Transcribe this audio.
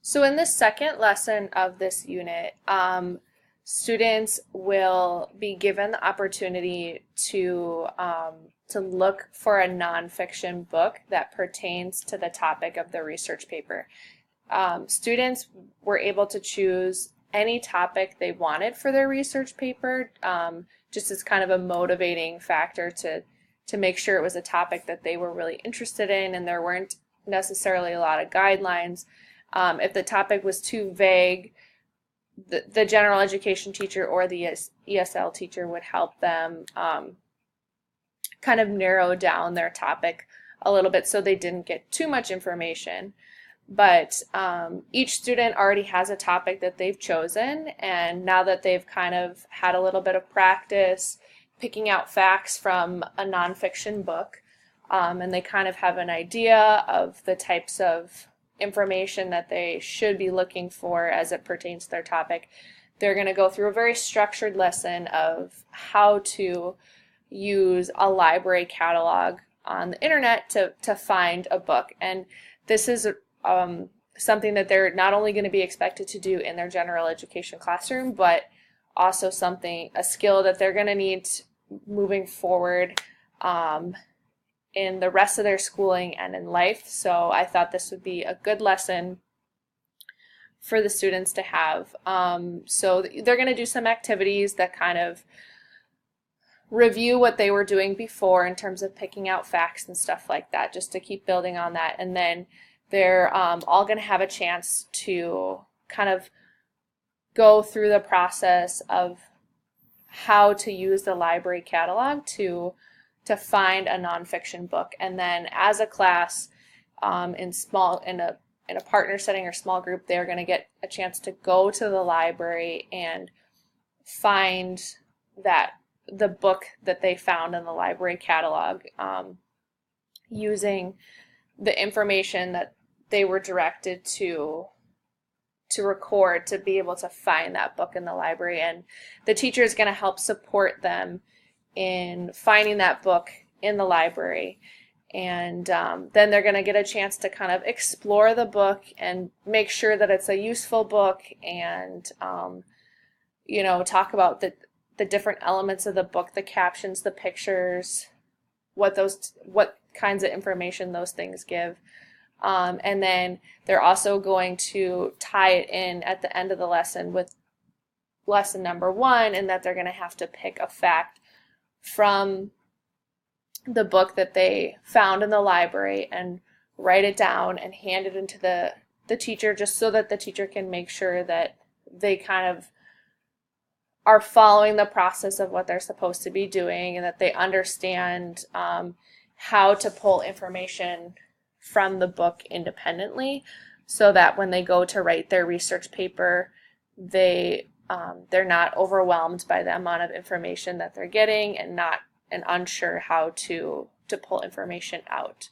So in the second lesson of this unit, students will be given the opportunity to look for a nonfiction book that pertains to the topic of the research paper. Students were able to choose any topic they wanted for their research paper, just as kind of a motivating factor to make sure it was a topic that they were really interested in, and there weren't necessarily a lot of guidelines. If the topic was too vague, the general education teacher or the ESL teacher would help them kind of narrow down their topic a little bit so they didn't get too much information. But each student already has a topic that they've chosen, and now that they've kind of had a little bit of practice picking out facts from a nonfiction book, and they kind of have an idea of the types of information that they should be looking for as it pertains to their topic, they're going to go through a very structured lesson of how to use a library catalog on the internet to find a book. And this is something that they're not only going to be expected to do in their general education classroom, but also a skill that they're going to need moving forward in the rest of their schooling and in life. So I thought this would be a good lesson for the students to have. So they're going to do some activities that kind of review what they were doing before in terms of picking out facts and stuff like that, just to keep building on that. And then they're all going to have a chance to kind of go through the process of how to use the library catalog to find a nonfiction book. And then as a class, in a partner setting or small group, they're going to get a chance to go to the library and find the book that they found in the library catalog, using the information that they were directed to record to be able to find that book in the library. And the teacher is going to help support them in finding that book in the library. And then they're going to get a chance to kind of explore the book and make sure that it's a useful book, and talk about the different elements of the book, the captions, the pictures, what kinds of information those things give. And then they're also going to tie it in at the end of the lesson with lesson number 1, and that they're going to have to pick a fact from the book that they found in the library and write it down and hand it into the teacher, just so that the teacher can make sure that they kind of are following the process of what they're supposed to be doing, and that they understand how to pull information from the book independently, so that when they go to write their research paper, they're not overwhelmed by the amount of information that they're getting and unsure how to pull information out.